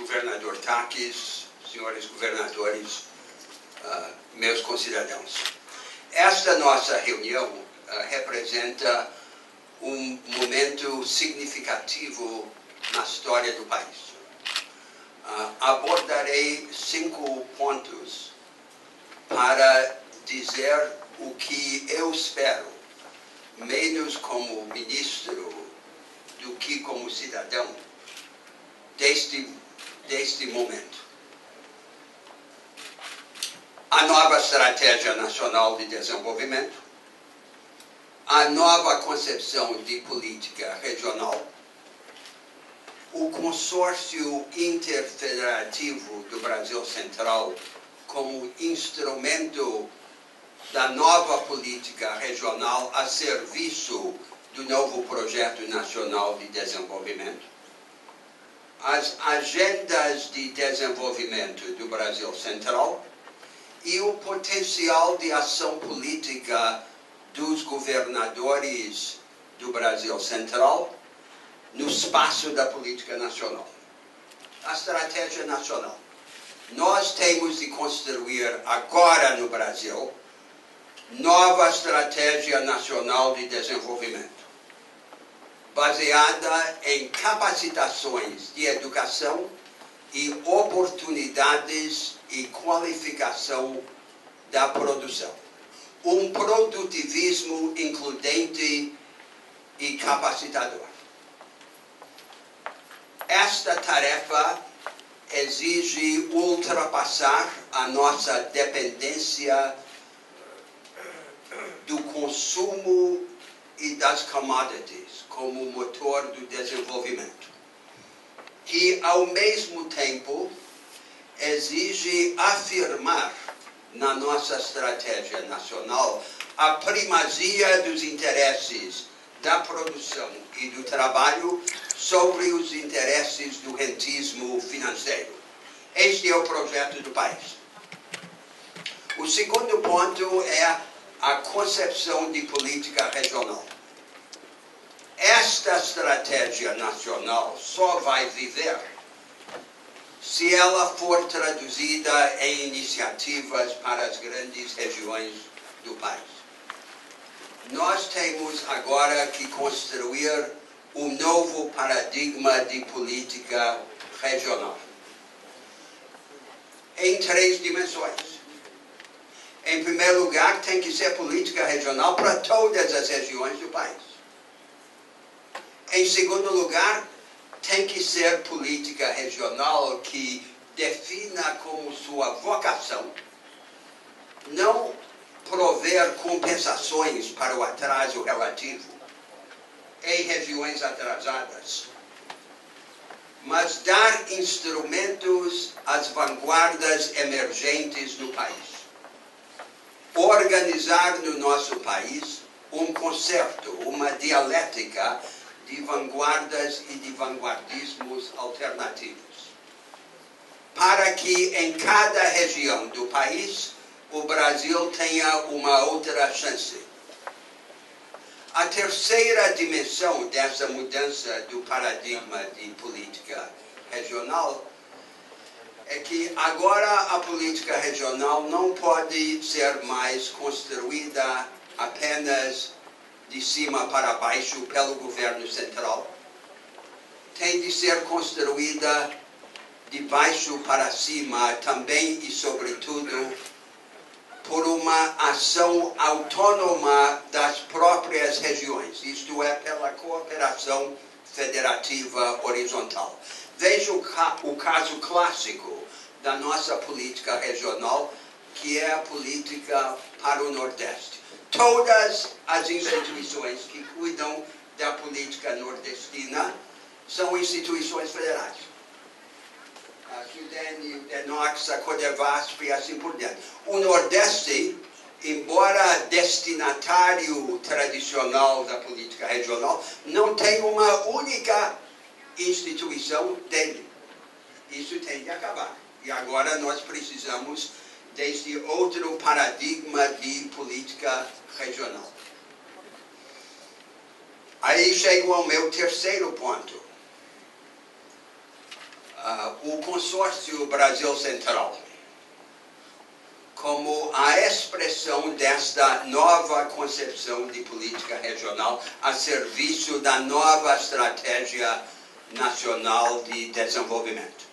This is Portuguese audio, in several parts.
governador Taques, senhores governadores, meus concidadãos. Esta nossa reunião representa um momento significativo na história do país. Abordarei 5 pontos para dizer o que eu espero, menos como ministro do que como cidadão, deste momento. A nova Estratégia Nacional de Desenvolvimento, a nova concepção de política regional, o consórcio interfederativo do Brasil Central como instrumento da nova política regional a serviço do novo Projeto Nacional de Desenvolvimento, as agendas de desenvolvimento do Brasil Central e o potencial de ação política dos governadores do Brasil Central no espaço da política nacional. A estratégia nacional. Nós temos de construir agora no Brasil nova estratégia nacional de desenvolvimento, baseada em capacitações de educação e oportunidades e qualificação da produção. Um produtivismo includente e capacitador. Esta tarefa exige ultrapassar a nossa dependência do consumo e das commodities como motor do desenvolvimento. E, ao mesmo tempo, exige afirmar na nossa estratégia nacional a primazia dos interesses da produção e do trabalho sobre os interesses do rentismo financeiro. Este é o projeto do país. O segundo ponto é a concepção de política regional. Esta estratégia nacional só vai viver se ela for traduzida em iniciativas para as grandes regiões do país. Nós temos agora que construir um novo paradigma de política regional em 3 dimensões. Em primeiro lugar, tem que ser política regional para todas as regiões do país. Em segundo lugar, tem que ser política regional que defina como sua vocação não prover compensações para o atraso relativo em regiões atrasadas, mas dar instrumentos às vanguardas emergentes no país. Organizar no nosso país um concerto, uma dialética de vanguardas e de vanguardismos alternativos, para que em cada região do país o Brasil tenha uma outra chance. A terceira dimensão dessa mudança do paradigma de política regional é que agora a política regional não pode ser mais construída apenas de cima para baixo pelo governo central. Tem de ser construída de baixo para cima também e sobretudo por uma ação autônoma das próprias regiões, isto é, pela cooperação federativa horizontal. Veja o caso clássico da nossa política regional, que é a política para o Nordeste. Todas as instituições que cuidam da política nordestina são instituições federais. A SUDEN, o DENOX, a CODEVASP e assim por diante. O Nordeste, embora destinatário tradicional da política regional, não tem uma única instituição dele. Isso tem de acabar. E agora nós precisamos deste outro paradigma de política regional. Aí chego ao meu terceiro ponto. o consórcio Brasil Central como a expressão desta nova concepção de política regional a serviço da nova estratégia nacional de desenvolvimento.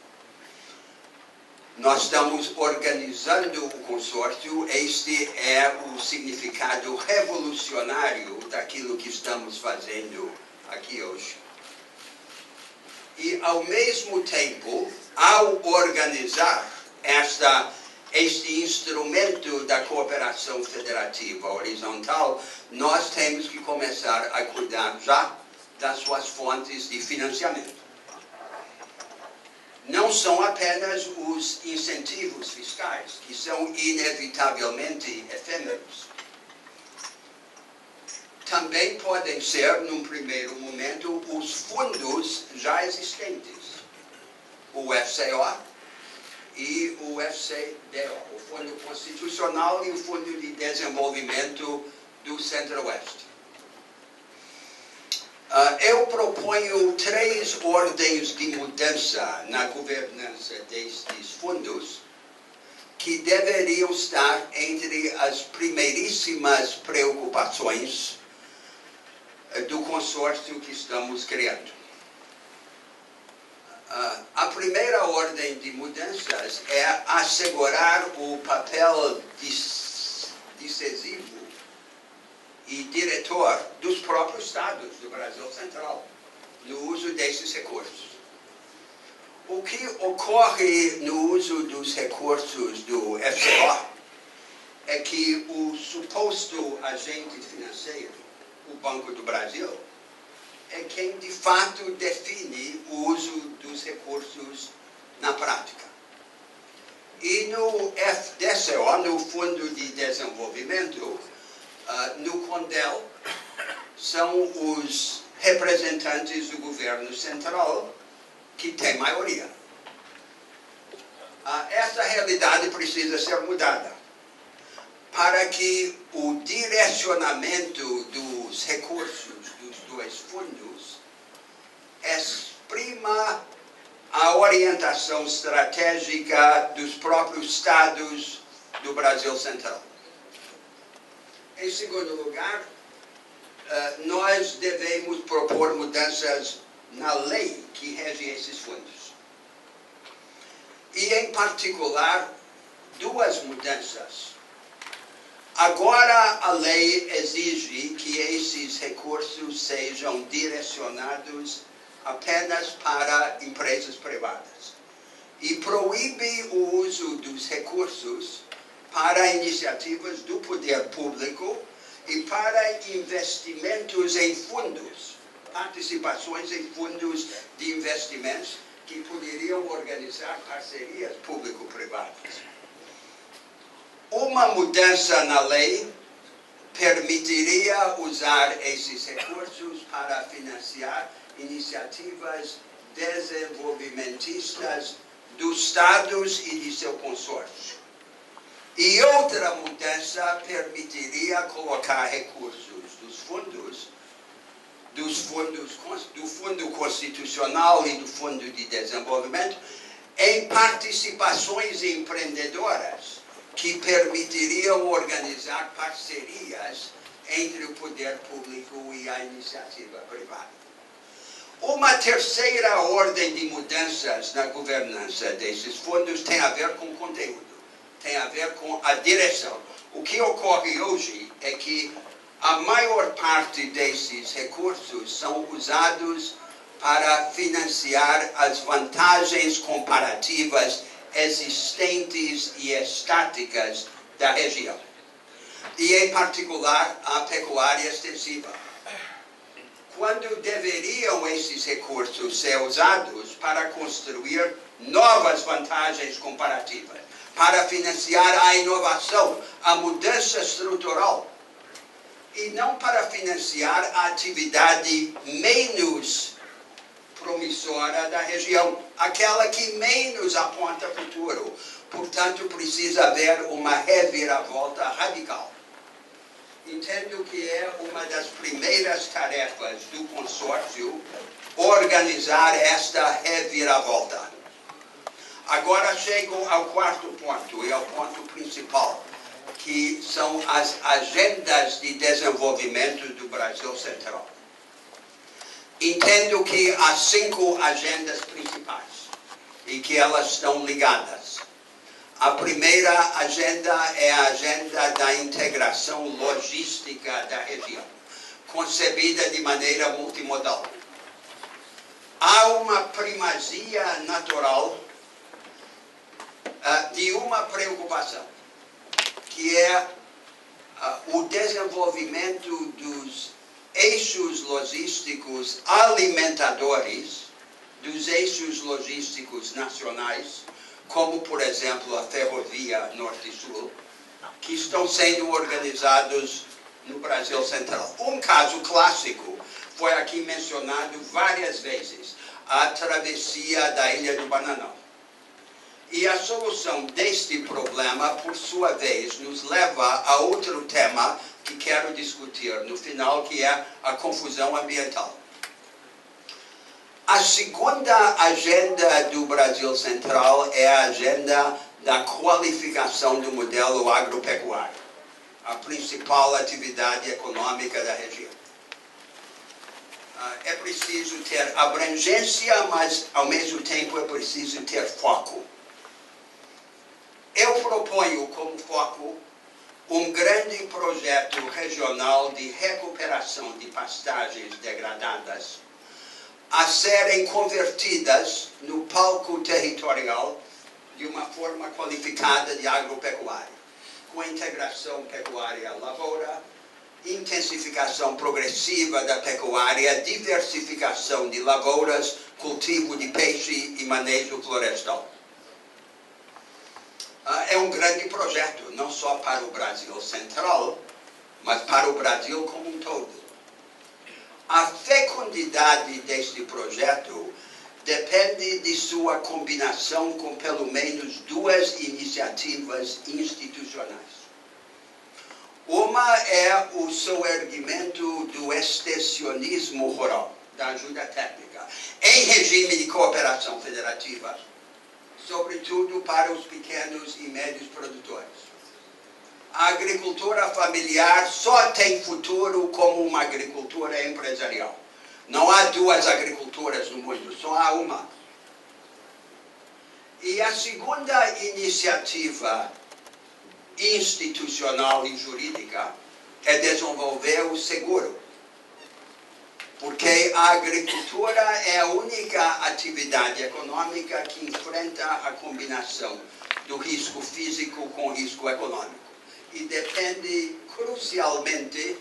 Nós estamos organizando o consórcio, este é o significado revolucionário daquilo que estamos fazendo aqui hoje. E, ao mesmo tempo, ao organizar este instrumento da cooperação federativa horizontal, nós temos que começar a cuidar já das suas fontes de financiamento. Não são apenas os incentivos fiscais, que são inevitavelmente efêmeros. Também podem ser, num primeiro momento, os fundos já existentes, o FCO e o FCDO, o Fundo Constitucional e o Fundo de Desenvolvimento do Centro-Oeste. Eu proponho 3 ordens de mudança na governança destes fundos que deveriam estar entre as primeiríssimas preocupações do consórcio que estamos criando. A primeira ordem de mudanças é assegurar o papel decisivo e diretor dos próprios estados do Brasil Central no uso desses recursos. O que ocorre no uso dos recursos do FCO é que o suposto agente financeiro, o Banco do Brasil, é quem de fato define o uso dos recursos na prática. E no FDCO, no Fundo de Desenvolvimento, no CONDEL, são os representantes do governo central que têm maioria. Essa realidade precisa ser mudada para que o direcionamento dos recursos dos 2 fundos exprima a orientação estratégica dos próprios estados do Brasil Central. Em segundo lugar, nós devemos propor mudanças na lei que rege esses fundos. E, em particular, 2 mudanças. Agora, a lei exige que esses recursos sejam direcionados apenas para empresas privadas e proíbe o uso dos recursos para iniciativas do poder público e para investimentos em fundos, participações em fundos de investimentos que poderiam organizar parcerias público-privadas. Uma mudança na lei permitiria usar esses recursos para financiar iniciativas desenvolvimentistas dos estados e de seu consórcio. E outra mudança permitiria colocar recursos do Fundo Constitucional e do Fundo de Desenvolvimento em participações empreendedoras que permitiriam organizar parcerias entre o poder público e a iniciativa privada. Uma terceira ordem de mudanças na governança desses fundos tem a ver com conteúdo, tem a ver com a direção. O que ocorre hoje é que a maior parte desses recursos são usados para financiar as vantagens comparativas existentes e estáticas da região, e em particular a pecuária extensiva, quando deveriam esses recursos ser usados para construir novas vantagens comparativas, para financiar a inovação, a mudança estrutural, e não para financiar a atividade menos promissora da região, aquela que menos aponta futuro. Portanto, precisa haver uma reviravolta radical. Entendo que é uma das primeiras tarefas do consórcio organizar esta reviravolta. Agora chego ao quarto ponto, e ao ponto principal, que são as agendas de desenvolvimento do Brasil Central. Entendo que há 5 agendas principais e que elas estão ligadas. A primeira agenda é a agenda da integração logística da região, concebida de maneira multimodal. Há uma primazia natural de uma preocupação, que é o desenvolvimento dos eixos logísticos alimentadores, dos eixos logísticos nacionais, como, por exemplo, a Ferrovia Norte-Sul, que estão sendo organizados no Brasil Central. Um caso clássico foi aqui mencionado várias vezes, a travessia da Ilha do Bananão. E a solução deste problema, por sua vez, nos leva a outro tema que quero discutir no final, que é a confusão ambiental. A segunda agenda do Brasil Central é a agenda da qualificação do modelo agropecuário, a principal atividade econômica da região. É preciso ter abrangência, mas ao mesmo tempo é preciso ter foco. Eu proponho como foco um grande projeto regional de recuperação de pastagens degradadas a serem convertidas no palco territorial de uma forma qualificada de agropecuária, com integração pecuária-lavoura, intensificação progressiva da pecuária, diversificação de lavouras, cultivo de peixe e manejo florestal. É um grande projeto, não só para o Brasil Central, mas para o Brasil como um todo. A fecundidade deste projeto depende de sua combinação com pelo menos 2 iniciativas institucionais. Uma é o soerguimento do extensionismo rural, da ajuda técnica, em regime de cooperação federativa, sobretudo para os pequenos e médios produtores. A agricultura familiar só tem futuro como uma agricultura empresarial. Não há 2 agriculturas no mundo, só há uma. E a segunda iniciativa institucional e jurídica é desenvolver o seguro. Porque a agricultura é a única atividade econômica que enfrenta a combinação do risco físico com o risco econômico. E depende crucialmente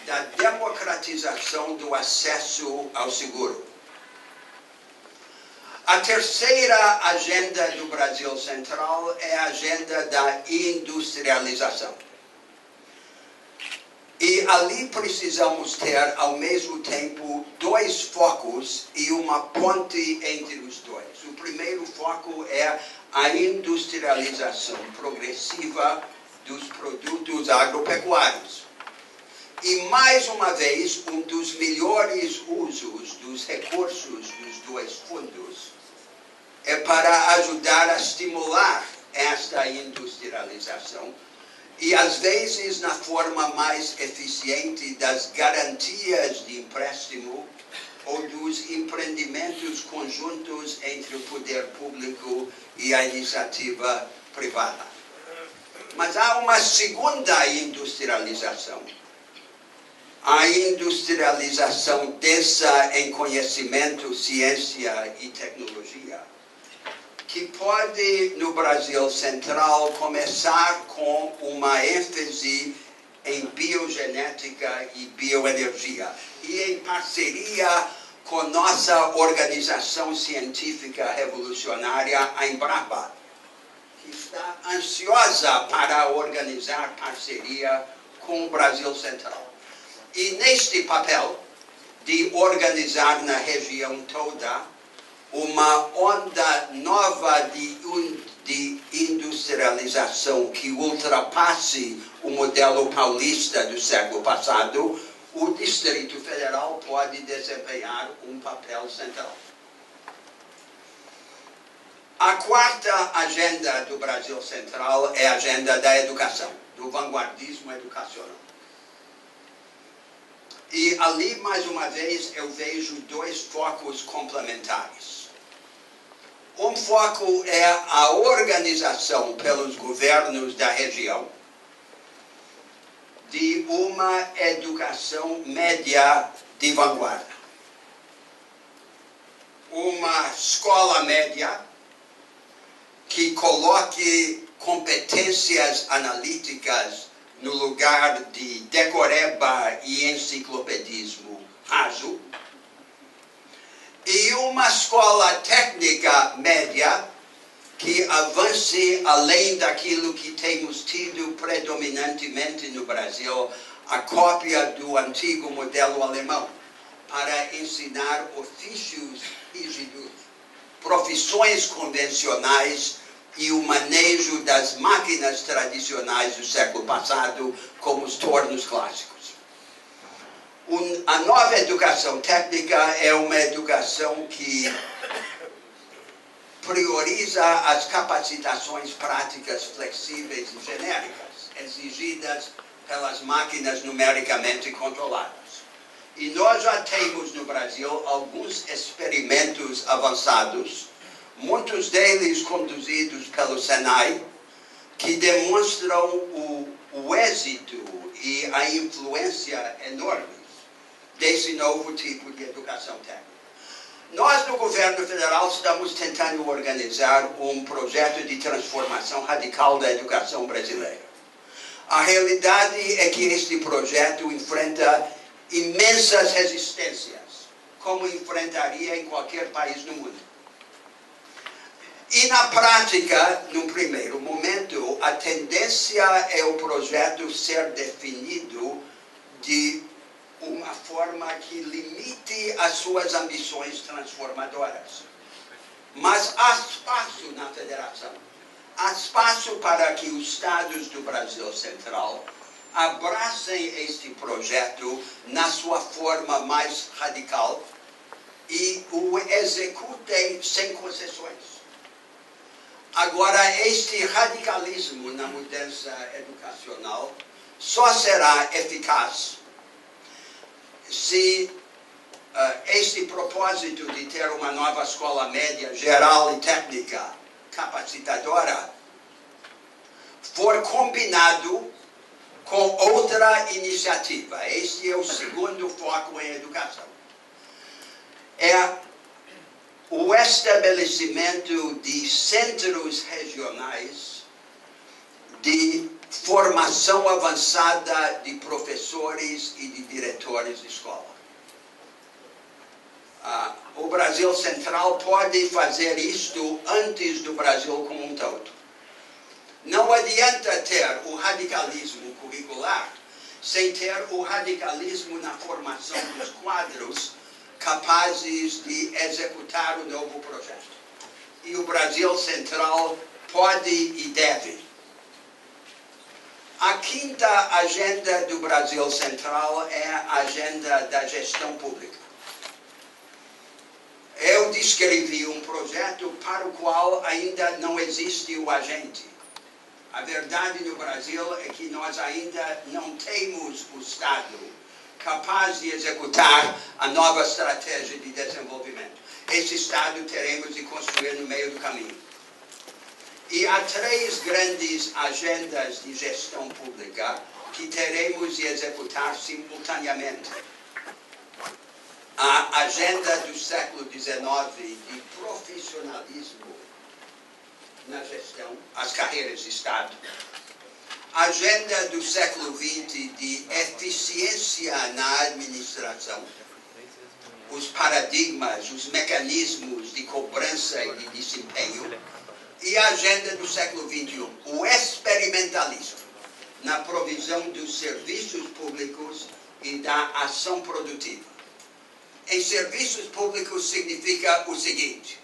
da democratização do acesso ao seguro. A terceira agenda do Brasil Central é a agenda da industrialização. E ali precisamos ter, ao mesmo tempo, 2 focos e uma ponte entre os 2. O primeiro foco é a industrialização progressiva dos produtos agropecuários. E, mais uma vez, um dos melhores usos dos recursos dos 2 fundos é para ajudar a estimular esta industrialização e, às vezes, na forma mais eficiente das garantias de empréstimo ou dos empreendimentos conjuntos entre o poder público e a iniciativa privada. Mas há uma segunda industrialização. A industrialização densa em conhecimento, ciência e tecnologia, que pode, no Brasil Central, começar com uma ênfase em biogenética e bioenergia, e em parceria com nossa organização científica revolucionária, a Embrapa, que está ansiosa para organizar parceria com o Brasil Central. E neste papel de organizar na região toda uma onda nova de industrialização que ultrapasse o modelo paulista do século passado, o Distrito Federal pode desempenhar um papel central. A A quarta agenda do Brasil Central é a agenda da educação, do vanguardismo educacional. E ali, mais uma vez, eu vejo dois focos complementares. Um foco é a organização pelos governos da região de uma educação média de vanguarda. Uma escola média que coloque competências analíticas no lugar de decoreba e enciclopedismo raso, e uma escola técnica média que avance além daquilo que temos tido predominantemente no Brasil, a cópia do antigo modelo alemão, para ensinar ofícios rígidos, profissões convencionais e o manejo das máquinas tradicionais do século passado, como os tornos clássicos. A nova educação técnica é uma educação que prioriza as capacitações práticas flexíveis e genéricas, exigidas pelas máquinas numericamente controladas. E nós já temos no Brasil alguns experimentos avançados, muitos deles conduzidos pelo Senai, que demonstram o êxito e a influência enormes desse novo tipo de educação técnica. Nós, no governo federal, estamos tentando organizar um projeto de transformação radical da educação brasileira. A realidade é que este projeto enfrenta imensas resistências, como enfrentaria em qualquer país do mundo. E na prática, no primeiro momento, a tendência é o projeto ser definido de uma forma que limite as suas ambições transformadoras. Mas há espaço na federação, há espaço para que os estados do Brasil Central abracem este projeto na sua forma mais radical e o executem sem concessões. Agora, este radicalismo na mudança educacional só será eficaz se este propósito de ter uma nova escola média, geral e técnica, capacitadora, for combinado com outra iniciativa. Este é o segundo foco em educação. É o estabelecimento de centros regionais de formação avançada de professores e de diretores de escola. O Brasil Central pode fazer isto antes do Brasil como um todo. Não adianta ter o radicalismo curricular sem ter o radicalismo na formação dos quadros capazes de executar o novo projeto. E o Brasil Central pode e deve. A quinta agenda do Brasil Central é a agenda da gestão pública. Eu descrevi um projeto para o qual ainda não existe o agente. A verdade no Brasil é que nós ainda não temos o Estado capaz de executar a nova estratégia de desenvolvimento. Esse Estado teremos de construir no meio do caminho. E há três grandes agendas de gestão pública que teremos de executar simultaneamente. A agenda do século XIX de profissionalismo na gestão, as carreiras de Estado. A agenda do século XX de eficiência na administração. Os paradigmas, os mecanismos de cobrança e de desempenho. E a agenda do século XXI, o experimentalismo na provisão dos serviços públicos e da ação produtiva. Em serviços públicos significa o seguinte: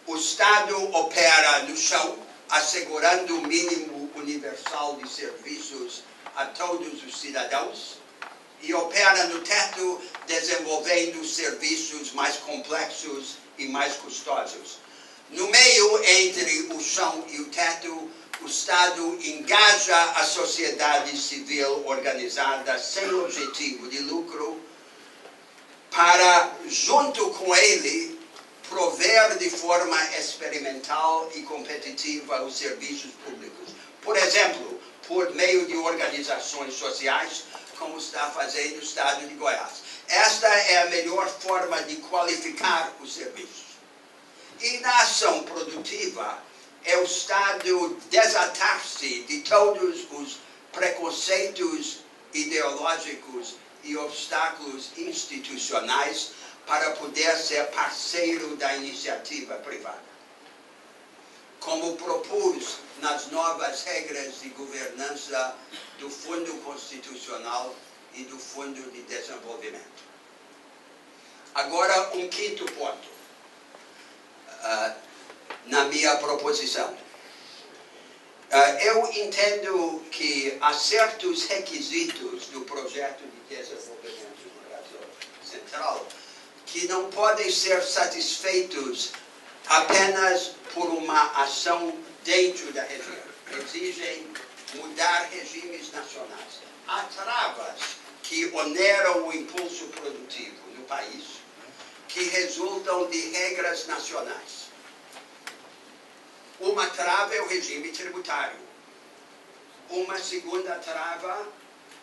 o Estado opera no chão, assegurando o mínimo universal de serviços a todos os cidadãos, e opera no teto, desenvolvendo serviços mais complexos e mais custosos. No meio entre o chão e o teto, o Estado engaja a sociedade civil organizada sem objetivo de lucro para, junto com ele, prover de forma experimental e competitiva os serviços públicos. Por exemplo, por meio de organizações sociais, como está fazendo o Estado de Goiás. Esta é a melhor forma de qualificar os serviços. E na ação produtiva, é o Estado desatar-se de todos os preconceitos ideológicos e obstáculos institucionais para poder ser parceiro da iniciativa privada. Como propus nas novas regras de governança do Fundo Constitucional e do Fundo de Desenvolvimento. Agora, um quinto ponto na minha proposição. Eu entendo que há certos requisitos do projeto de desenvolvimento do Brasil Central que não podem ser satisfeitos apenas por uma ação dentro da região. Exigem mudar regimes nacionais. Há travas que oneram o impulso produtivo no país, que resultam de regras nacionais. Uma trava é o regime tributário. Uma segunda trava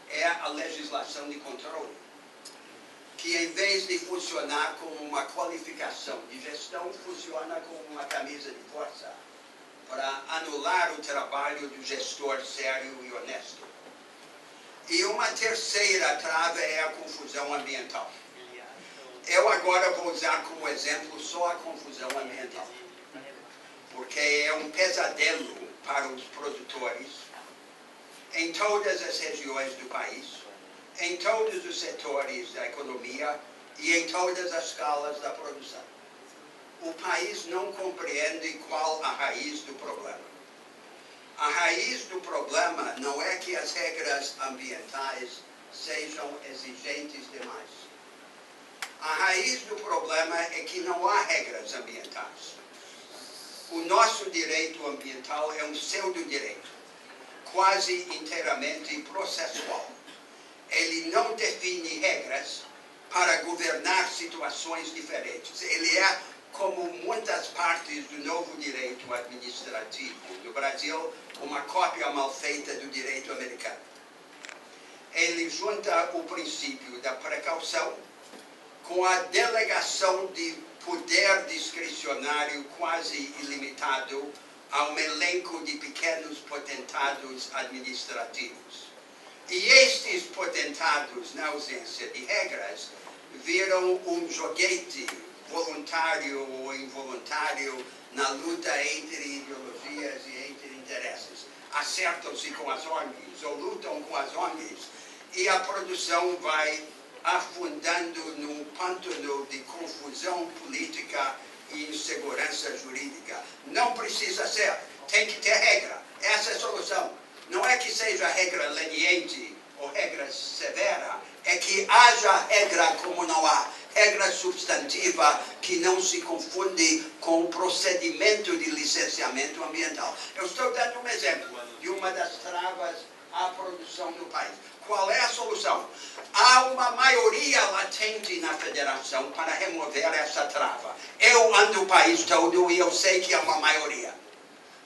é a legislação de controle, que em vez de funcionar como uma qualificação de gestão, funciona como uma camisa de força para anular o trabalho do gestor sério e honesto. E uma terceira trava é a confusão ambiental. Eu agora vou usar como exemplo só a confusão ambiental, porque é um pesadelo para os produtores em todas as regiões do país, em todos os setores da economia e em todas as escalas da produção. O país não compreende qual a raiz do problema. A raiz do problema não é que as regras ambientais sejam exigentes demais. A raiz do problema é que não há regras ambientais. O nosso direito ambiental é um pseudo-direito, quase inteiramente processual. Ele não define regras para governar situações diferentes. Ele é, como muitas partes do novo direito administrativo do Brasil, uma cópia mal feita do direito americano. Ele junta o princípio da precaução com a delegação de poder discricionário quase ilimitado a um elenco de pequenos potentados administrativos. E estes potentados, na ausência de regras, viram um joguete voluntário ou involuntário na luta entre ideologias e entre interesses. Acertam-se com as ONGs ou lutam com as ONGs e a produção vai afundando num pântano de confusão política e insegurança jurídica. Não precisa ser, tem que ter regra. Essa é a solução. Não é que seja regra leniente ou regra severa, é que haja regra como não há. Regra substantiva que não se confunde com o procedimento de licenciamento ambiental. Eu estou dando um exemplo de uma das travas à produção no país. Qual é a solução? Há uma maioria latente na federação para remover essa trava. Eu ando o país todo e eu sei que é uma maioria.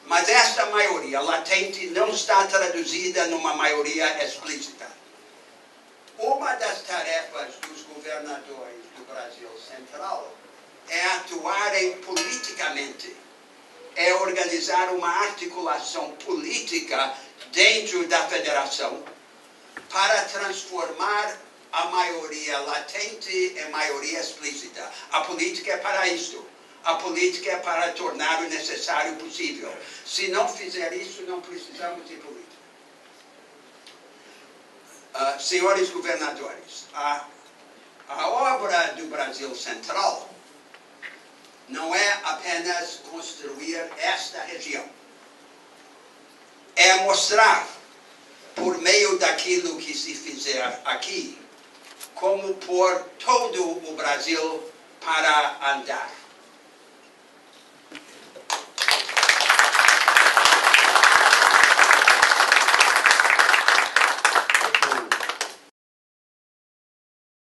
Mas esta maioria latente não está traduzida numa maioria explícita. Uma das tarefas dos governadores do Brasil Central é atuarem politicamente, é organizar uma articulação política dentro da federação para transformar a maioria latente em maioria explícita. A política é para isto. A política é para tornar o necessário possível. Se não fizer isso, não precisamos de política. Senhores governadores, a obra do Brasil Central não é apenas construir esta região. É mostrar, por meio daquilo que se fizer aqui, como pôr todo o Brasil para andar.